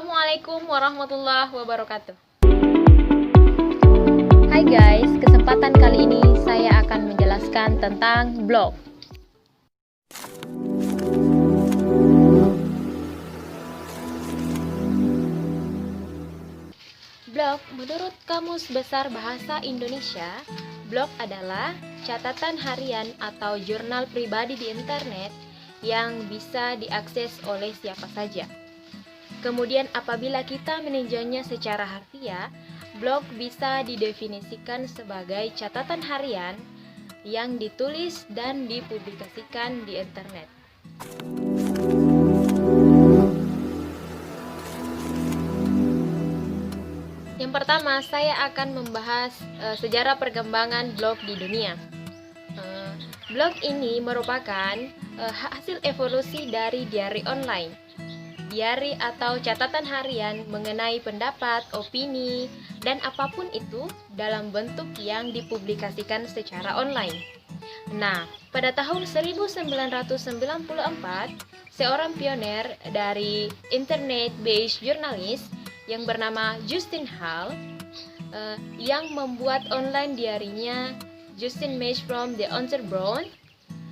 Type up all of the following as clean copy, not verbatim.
Assalamualaikum warahmatullahi wabarakatuh. Hai guys, kesempatan kali ini saya akan menjelaskan tentang blog. Blog, menurut Kamus Besar Bahasa Indonesia, blog adalah catatan harian atau jurnal pribadi di internet yang bisa diakses oleh siapa saja. Kemudian apabila kita meninjaunya secara harfiah, blog bisa didefinisikan sebagai catatan harian yang ditulis dan dipublikasikan di internet. Yang pertama, saya akan membahas sejarah perkembangan blog di dunia. Blog ini merupakan hasil evolusi dari diary online. Diary atau catatan harian mengenai pendapat, opini, dan apapun itu dalam bentuk yang dipublikasikan secara online. Nah, pada tahun 1994, seorang pioner dari internet-based journalist yang bernama Justin Hall yang membuat online diary-nya Justin Mage from the Unterbronn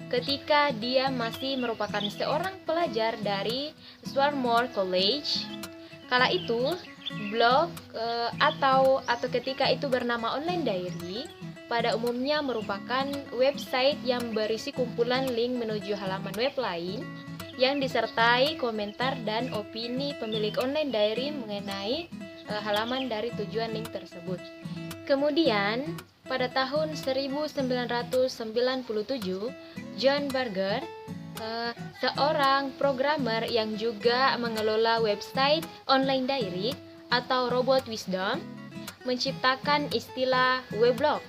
ketika dia masih merupakan seorang pelajar dari Swarthmore College. Kala itu, blog atau ketika itu bernama online diary, pada umumnya merupakan website yang berisi kumpulan link menuju halaman web lain yang disertai komentar dan opini pemilik online diary mengenai halaman dari tujuan link tersebut. Kemudian, pada tahun 1997, John Berger, seorang programmer yang juga mengelola website online diary atau Robot Wisdom, menciptakan istilah weblog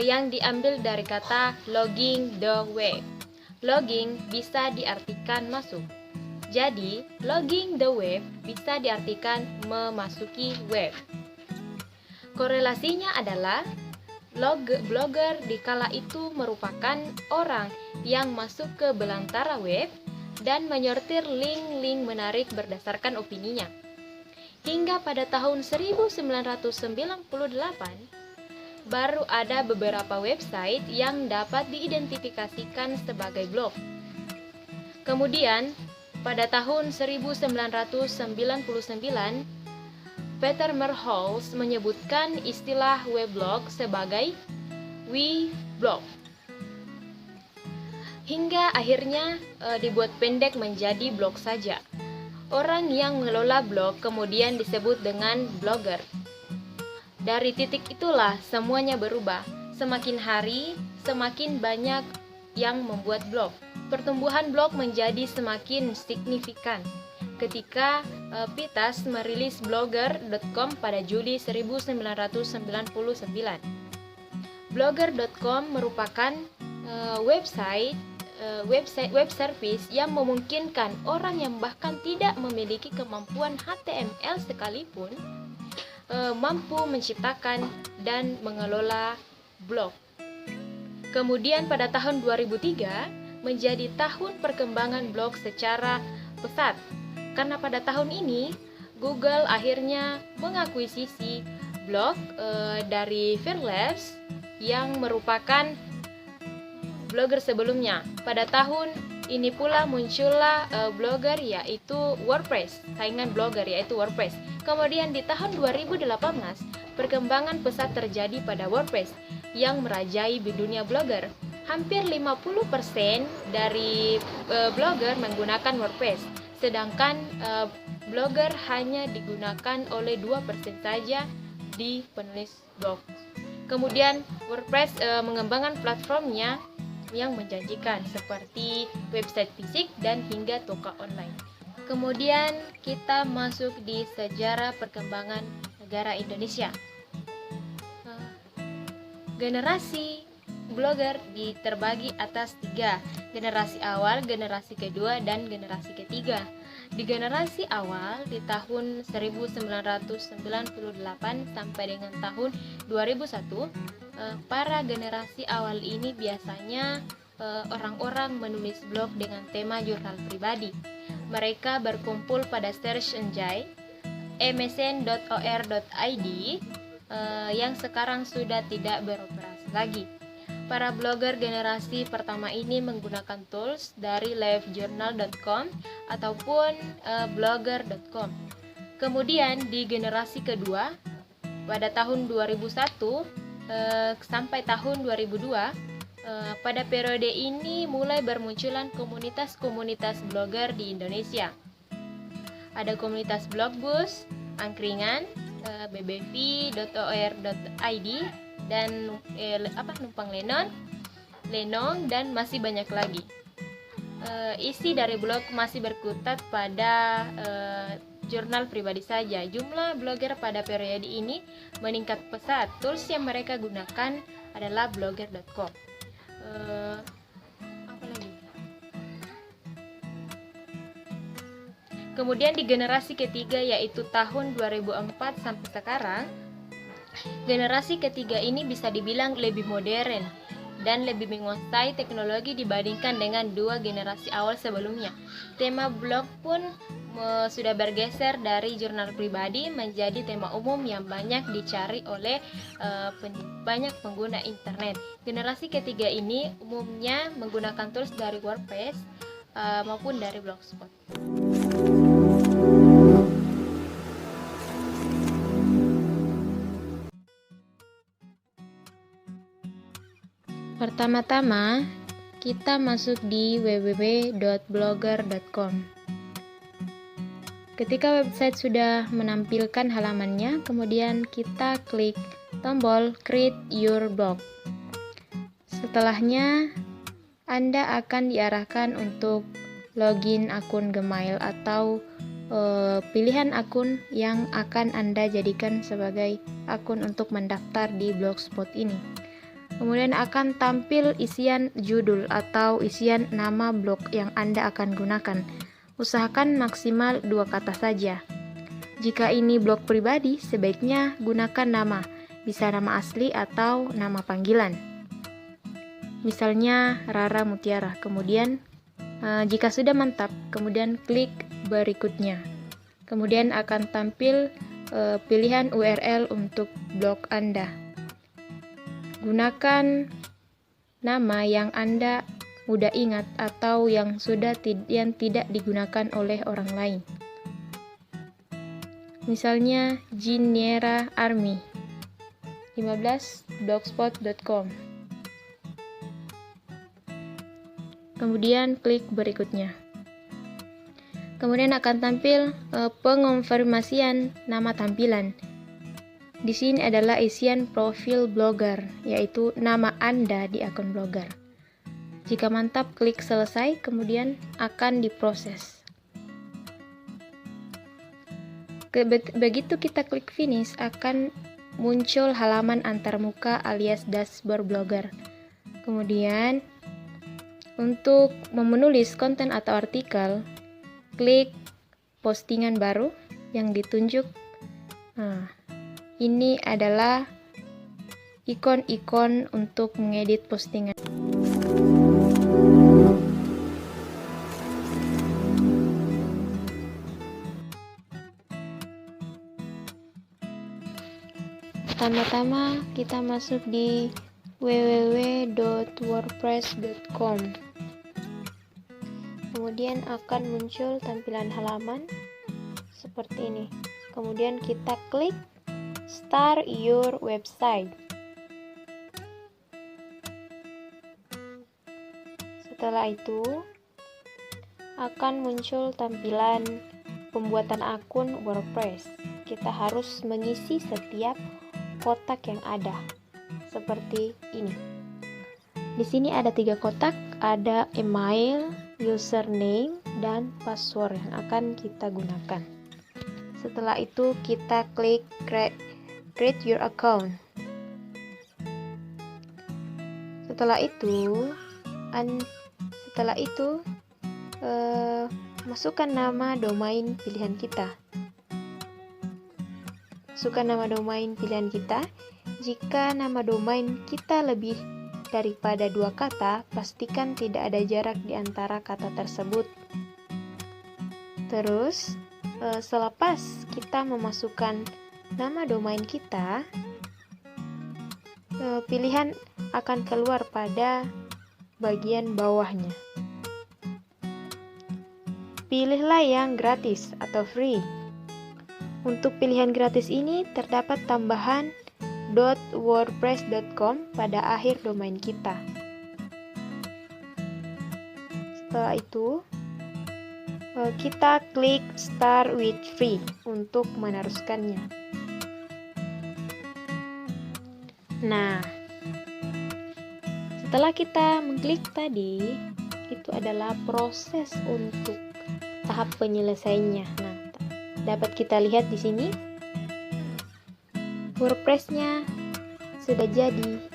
yang diambil dari kata logging the web. Logging bisa diartikan masuk. Jadi, logging the web bisa diartikan memasuki web. Korelasinya adalah blogger di kala itu merupakan orang yang masuk ke belantara web dan menyortir link-link menarik berdasarkan opininya. Hingga pada tahun 1998, baru ada beberapa website yang dapat diidentifikasikan sebagai blog. Kemudian, pada tahun 1999, Peter Merholz menyebutkan istilah weblog sebagai weblog. Hingga akhirnya dibuat pendek menjadi blog saja. Orang yang mengelola blog kemudian disebut dengan blogger. Dari titik itulah semuanya berubah. Semakin hari, semakin banyak yang membuat blog. Pertumbuhan blog menjadi semakin signifikan ketika Pitas merilis blogger.com pada Juli 1999. Blogger.com merupakan web service yang memungkinkan orang yang bahkan tidak memiliki kemampuan HTML sekalipun mampu menciptakan dan mengelola blog. Kemudian pada tahun 2003 menjadi tahun perkembangan blog secara pesat, karena pada tahun ini Google akhirnya mengakuisisi blog dari Fairlabs yang merupakan blogger sebelumnya. Pada tahun ini pula muncullah blogger yaitu WordPress, saingan blogger yaitu WordPress. Kemudian di tahun 2018, perkembangan pesat terjadi pada WordPress yang merajai dunia blogger. Hampir 50% dari blogger menggunakan WordPress, sedangkan blogger hanya digunakan oleh 2% saja di penulis blog. Kemudian WordPress mengembangkan platformnya yang menjanjikan seperti website fisik dan hingga toko online. Kemudian kita masuk di sejarah perkembangan negara Indonesia. Generasi blogger terbagi atas 3, generasi awal, generasi kedua, dan generasi ketiga. Di generasi awal di tahun 1998 sampai dengan tahun 2001, para generasi awal ini biasanya orang-orang menulis blog dengan tema jurnal pribadi. mereka berkumpul pada search engine msn.or.id yang sekarang sudah tidak beroperasi lagi. Para blogger generasi pertama ini menggunakan tools dari livejournal.com ataupun blogger.com. Kemudian di generasi kedua, pada tahun 2001 sampai tahun 2002, pada periode ini mulai bermunculan komunitas-komunitas blogger di Indonesia. Ada komunitas Blogbus, Angkringan, bbv.or.id, dan Numpang Lenong, dan masih banyak lagi. Isi dari blog masih berkutat pada jurnal pribadi saja. Jumlah blogger pada periode ini meningkat pesat. Tools yang mereka gunakan adalah blogger.com. Apa lagi? Kemudian di generasi ketiga, yaitu tahun 2004 sampai sekarang, generasi ketiga ini bisa dibilang lebih modern dan lebih menguasai teknologi dibandingkan dengan dua generasi awal sebelumnya. Tema blog pun sudah bergeser dari jurnal pribadi menjadi tema umum yang banyak dicari oleh banyak pengguna internet. Generasi ketiga ini umumnya menggunakan tools dari WordPress maupun dari Blogspot. Pertama-tama, kita masuk di www.blogger.com. Ketika website sudah menampilkan halamannya, kemudian kita klik tombol Create Your Blog. Setelahnya, Anda akan diarahkan untuk login akun Gmail atau pilihan akun yang akan Anda jadikan sebagai akun untuk mendaftar di Blogspot ini. Kemudian akan tampil isian judul atau isian nama blog yang Anda akan gunakan. Usahakan maksimal 2 kata saja. Jika ini blog pribadi, sebaiknya gunakan nama, bisa nama asli atau nama panggilan. Misalnya Rara Mutiara. Kemudian jika sudah mantap, kemudian klik berikutnya. Kemudian akan tampil pilihan URL untuk blog Anda. Gunakan nama yang Anda mudah ingat atau yang tidak digunakan oleh orang lain. Misalnya Jiniera Army 15 blogspot.com. Kemudian klik berikutnya. Kemudian akan tampil pengonfirmasian nama tampilan. Di sini adalah isian profil blogger, yaitu nama Anda di akun blogger. Jika mantap, klik selesai, kemudian akan diproses. Begitu kita klik finish, akan muncul halaman antarmuka alias dashboard blogger. Kemudian, untuk menulis konten atau artikel, klik postingan baru yang ditunjuk. Ini adalah ikon-ikon untuk mengedit postingan. Pertama-tama kita masuk di www.wordpress.com. Kemudian akan muncul tampilan halaman seperti ini. Kemudian kita klik Start Your Website. Setelah itu akan muncul tampilan pembuatan akun WordPress. Kita harus mengisi setiap kotak yang ada seperti ini. Di sini ada 3 kotak, ada email, username, dan password yang akan kita gunakan. Setelah itu kita klik create your account. Setelah itu masukkan nama domain pilihan kita. Jika nama domain kita lebih daripada 2 kata, pastikan tidak ada jarak di antara kata tersebut. Terus selepas kita memasukkan nama domain kita, pilihan akan keluar pada bagian bawahnya. Pilihlah yang gratis atau free. Untuk pilihan gratis ini terdapat tambahan .wordpress.com pada akhir domain kita. Setelah itu, kita klik Start with Free untuk meneruskannya. Nah, setelah kita mengklik tadi, itu adalah proses untuk tahap penyelesaiannya. Nah, dapat kita lihat di sini, WordPress-nya sudah jadi.